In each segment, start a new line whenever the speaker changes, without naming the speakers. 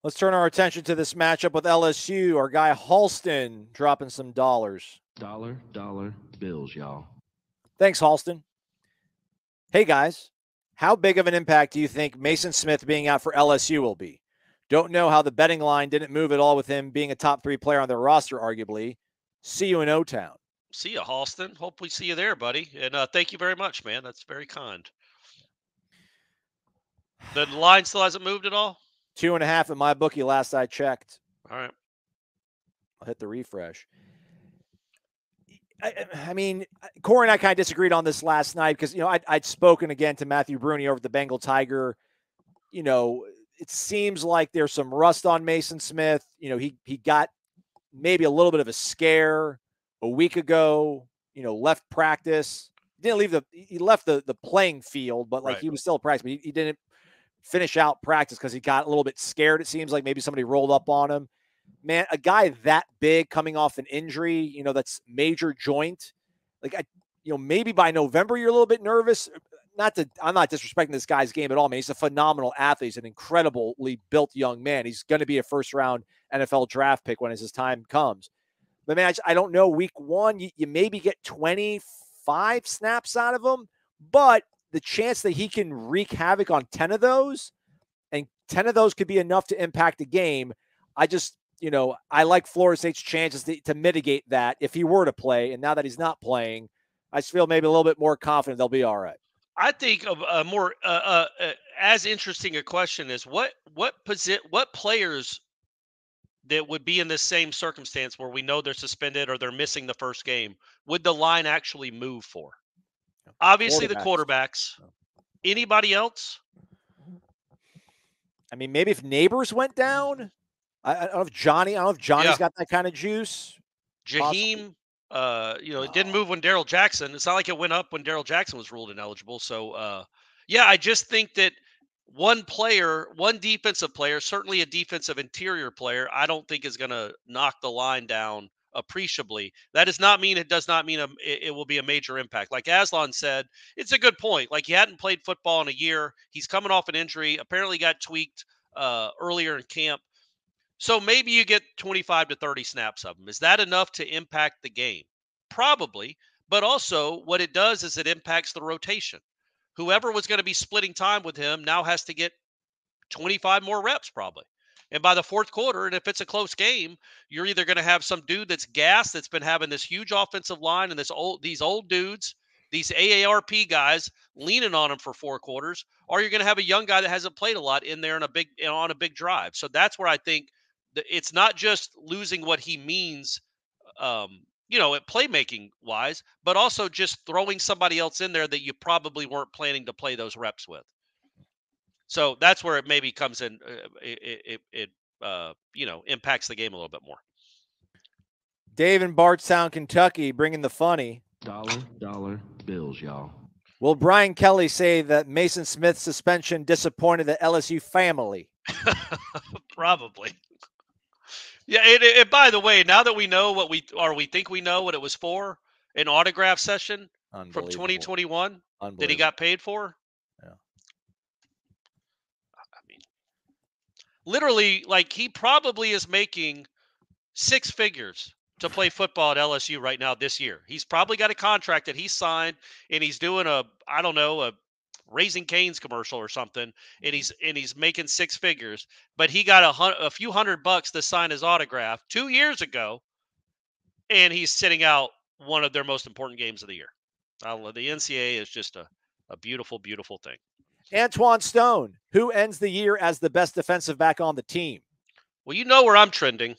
Let's turn our attention to this matchup with LSU. Our guy Halston dropping some dollars.
Dollar bills, y'all.
Thanks, Halston. Hey, guys. How big of an impact do you think Mason Smith being out for LSU will be? Don't know how the betting line didn't move at all with him being a top 3 player on their roster, arguably. See you in O-Town.
See you, Halston. Hope we see you there, buddy. And thank you very much, man. That's very kind. The line still hasn't moved at all?
2.5 in my bookie last I checked.
All right.
I'll hit the refresh. I mean, Corey and I kind of disagreed on this last night because, I'd spoken again to Matthew Bruni over at the Bengal Tiger. It seems like there's some rust on Mason Smith. He got maybe a little bit of a scare a week ago, left practice. He left the playing field, but
right.
He was still at practice, but he didn't finish out practice because he got a little bit scared. It seems like maybe somebody rolled up on him. Man, a guy that big coming off an injury, that's major joint. Maybe by November you're a little bit nervous. I'm not disrespecting this guy's game at all, man. He's a phenomenal athlete. He's an incredibly built young man. He's going to be a first-round NFL draft pick when his time comes. But, man, I don't know. Week 1, you maybe get 25 snaps out of him, but the chance that he can wreak havoc on 10 of those, and 10 of those could be enough to impact the game. I like Florida State's chances to mitigate that if he were to play. And now that he's not playing, I just feel maybe a little bit more confident they'll be all right.
I think of a more as interesting a question is what players that would be in this same circumstance where we know they're suspended or they're missing the first game would the line actually move for? Obviously, the quarterbacks. Anybody else?
I mean, maybe if Neighbors went down. I don't know if Johnny's got that kind of juice.
Jaheim, it didn't move when Darrell Jackson. It's not like it went up when Darrell Jackson was ruled ineligible. So, I just think that one defensive player, certainly a defensive interior player, I don't think is going to knock the line down appreciably. That does not mean it will be a major impact. Like Aslan said, it's a good point. Like, he hadn't played football in a year. He's coming off an injury, apparently got tweaked earlier in camp. So maybe you get 25 to 30 snaps of him. Is that enough to impact the game? Probably. But also what it does is it impacts the rotation. Whoever was going to be splitting time with him now has to get 25 more reps probably. And by the fourth quarter, and if it's a close game, you're either going to have some dude that's gassed, that's been having this huge offensive line and these old dudes, these AARP guys leaning on him for 4 quarters, or you're going to have a young guy that hasn't played a lot in there on a big drive. So that's where I think it's not just losing what he means, at playmaking wise, but also just throwing somebody else in there that you probably weren't planning to play those reps with. So that's where it maybe comes in. It impacts the game a little bit more.
Dave in Bardstown, Kentucky, bringing the funny.
Dollar bills, y'all.
Will Brian Kelly say that Mason Smith's suspension disappointed the LSU family?
Probably. Yeah, and by the way, now that we know we think we know what it was for, an autograph session from 2021 that he got paid for.
Yeah.
I mean, literally, like, he probably is making 6 figures to play football at LSU right now this year. He's probably got a contract that he signed, and he's doing a Raising Cane's commercial or something, and he's making 6 figures, but he got a few $100 to sign his autograph 2 years ago, and he's sitting out one of their most important games of the year. The NCAA is just a beautiful, beautiful thing.
Antoine Stone, who ends the year as the best defensive back on the team?
Well, you know where I'm trending.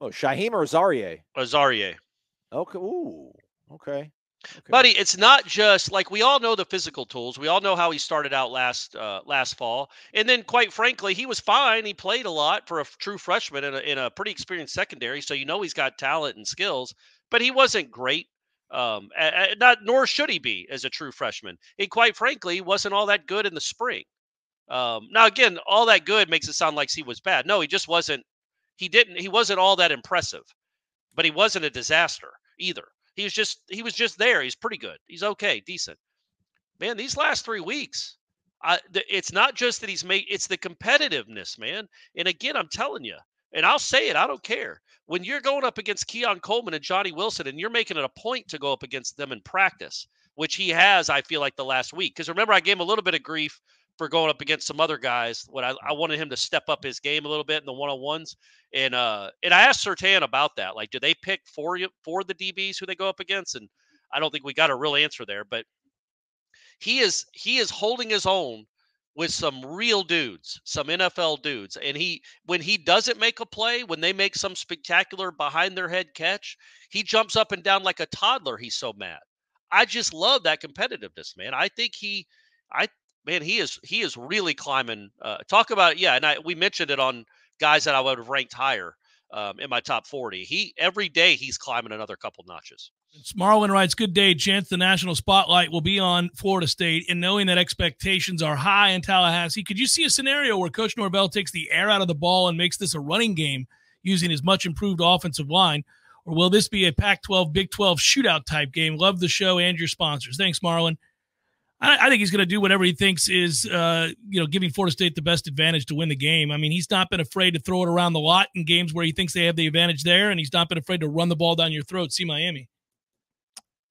Oh, Shaheem or Azarie?
Azarie.
Okay. Ooh. Okay.
Buddy, it's not just like, we all know the physical tools. We all know how he started out last fall. And then, quite frankly, he was fine. He played a lot for a true freshman in a pretty experienced secondary. So, he's got talent and skills, but he wasn't great. Nor should he be as a true freshman. And quite frankly, he wasn't all that good in the spring. Now, again, all that good makes it sound like he was bad. No, he just wasn't. He wasn't all that impressive, but he wasn't a disaster either. He was just there. He's pretty good. He's okay, decent. Man, these last 3 weeks, It's not just that it's the competitiveness, man. And again, I'm telling you, and I'll say it, I don't care. When you're going up against Keon Coleman and Johnny Wilson, and you're making it a point to go up against them in practice, which he has, I feel like, the last week. Because remember, I gave him a little bit of grief for going up against some other guys when I wanted him to step up his game a little bit in the one-on-ones. And I asked Surtain about that. Like, do they pick for the DBs who they go up against? And I don't think we got a real answer there. But he is holding his own with some real dudes, some NFL dudes. And when he doesn't make a play, when they make some spectacular behind their head catch, he jumps up and down like a toddler. He's so mad. I just love that competitiveness, man. I think he is really climbing. Talk about it. Yeah. And we mentioned it on guys that I would have ranked higher in my top 40. Every day he's climbing another couple notches.
Marlin writes, good day, gents. The national spotlight will be on Florida State, and knowing that expectations are high in Tallahassee, could you see a scenario where Coach Norvell takes the air out of the ball and makes this a running game using his much improved offensive line, or will this be a Pac-12, Big 12 shootout type game? Love the show and your sponsors. Thanks, Marlon. I think he's going to do whatever he thinks is, giving Florida State the best advantage to win the game. I mean, he's not been afraid to throw it around the lot in games where he thinks they have the advantage there, and he's not been afraid to run the ball down your throat. See Miami.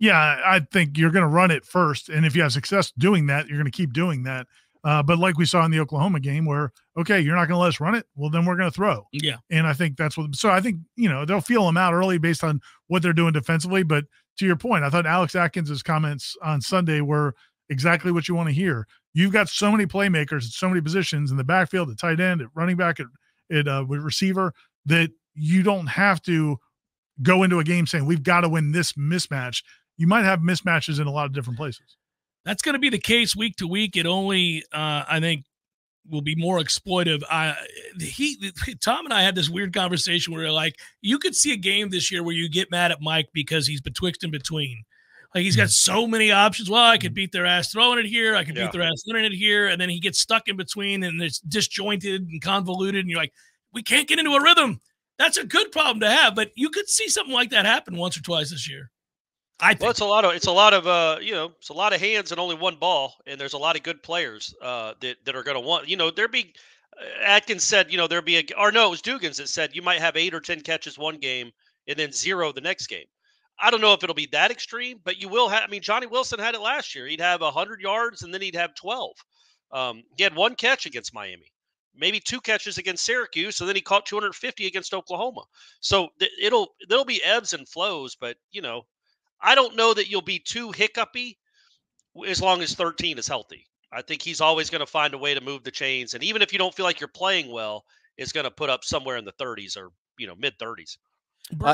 Yeah, I think you're going to run it first, and if you have success doing that, you're going to keep doing that. But like we saw in the Oklahoma game where, okay, you're not going to let us run it, well, then we're going to throw.
Yeah.
And I think that's what – so I think, they'll feel them out early based on what they're doing defensively. But to your point, I thought Alex Atkins' comments on Sunday were exactly what you want to hear. You've got so many playmakers at so many positions in the backfield, at tight end, at running back, at receiver, that you don't have to go into a game saying we've got to win this mismatch. You might have mismatches in a lot of different places.
That's going to be the case week to week. It only, I think, will be more exploitive. Tom and I had this weird conversation where like, you could see a game this year where you get mad at Mike because he's betwixt and between. Like, he's got so many options. Well, I could beat their ass throwing it here. I could beat their ass running it here. And then he gets stuck in between and it's disjointed and convoluted. And you're like, we can't get into a rhythm. That's a good problem to have, but you could see something like that happen once or twice this year. I think.
Well, it's a lot of hands and only one ball, and there's a lot of good players that are going to want. Atkins said, it was Dugans that said you might have 8 or 10 catches one game and then 0 the next game. I don't know if it'll be that extreme, but you will have. I mean, Johnny Wilson had it last year. He'd have 100 yards and then he'd have 12. He had 1 catch against Miami, maybe 2 catches against Syracuse, so then he caught 250 against Oklahoma. So there'll be ebbs and flows, but I don't know that you'll be too hiccupy as long as 13 is healthy. I think he's always going to find a way to move the chains, and even if you don't feel like you're playing well, it's going to put up somewhere in the 30s or mid 30s.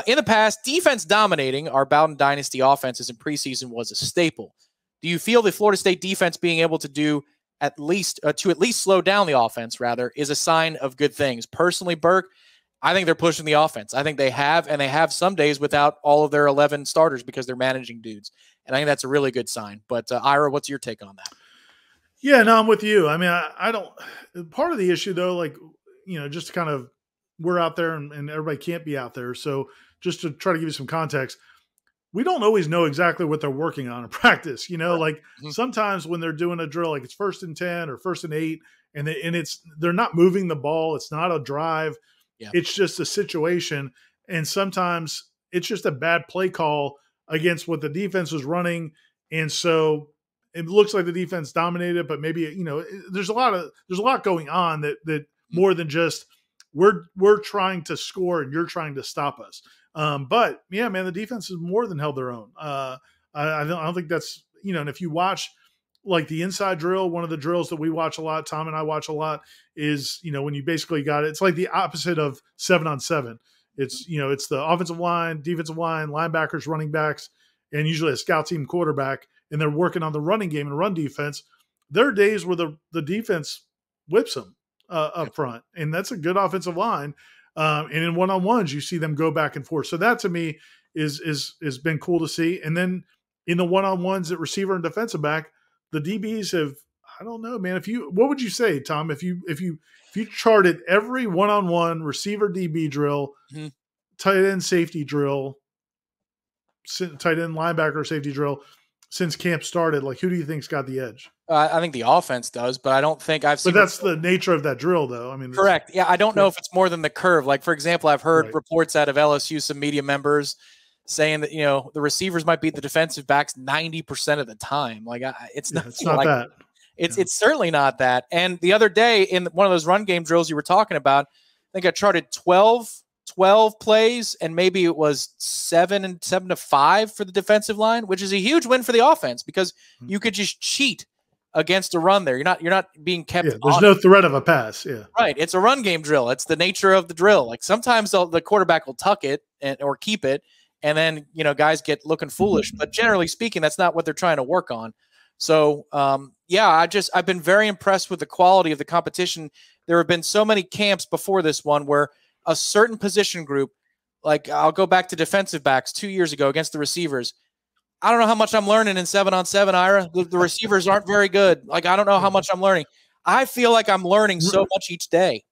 In the past, defense dominating our Bowden Dynasty offenses in preseason was a staple. Do you feel the Florida State defense being able to at least slow down the offense, is a sign of good things? Personally, Burke, I think they're pushing the offense. I think they have some days without all of their 11 starters because they're managing dudes. And I think that's a really good sign. But Ira, what's your take on that?
Yeah, no, I'm with you. I mean, I don't – part of the issue, though, just to kind of – we're out there and everybody can't be out there. So just to try to give you some context, we don't always know exactly what they're working on in practice. Sometimes when they're doing a drill, like it's 1st and 10 or 1st and 8, and they're not moving the ball. It's not a drive. Yeah. It's just a situation. And sometimes it's just a bad play call against what the defense was running. And so it looks like the defense dominated, but maybe, there's a lot going on that more than just we're trying to score and you're trying to stop us. But yeah, man, the defense has more than held their own. I don't think that's, and if you watch like the inside drill, one of the drills that we watch a lot, Tom and I watch a lot, is, when you basically got it, it's like the opposite of 7-on-7. It's, it's the offensive line, defensive line, linebackers, running backs, and usually a scout team quarterback, and they're working on the running game and run defense. There are days where the defense whips them up front, and that's a good offensive line. And in one-on-ones, you see them go back and forth. So that to me is been cool to see. And then in the one-on-ones at receiver and defensive back, the DBs have, I don't know, man. What would you say, Tom, if you charted every one-on-one receiver DB drill, tight end safety drill, tight end linebacker safety drill, since camp started, like who do you think's got the edge?
I think the offense does, but I don't think I've seen.
But that's the nature of that drill, though. I mean,
correct. Yeah, I don't know if it's more than the curve. Like, for example, I've heard
Right.
reports out of LSU, some media members saying that, the receivers might beat the defensive backs 90% of the time. Like, it's not like
that.
It's certainly not that. And the other day in one of those run game drills you were talking about, I think I charted 12 plays, and maybe it was 7 to 5 for the defensive line, which is a huge win for the offense because you could just cheat against a run there. You're not being kept.
Yeah, there's no threat of a pass. Yeah.
Right. It's a run game drill. It's the nature of the drill. Like sometimes the quarterback will tuck it or keep it, and then, guys get looking foolish. But generally speaking, that's not what they're trying to work on. So, I've been very impressed with the quality of the competition. There have been so many camps before this one where a certain position group, like I'll go back to defensive backs 2 years ago against the receivers. I don't know how much I'm learning in 7-on-7, Ira. The receivers aren't very good. Like, I don't know how much I'm learning. I feel like I'm learning so much each day.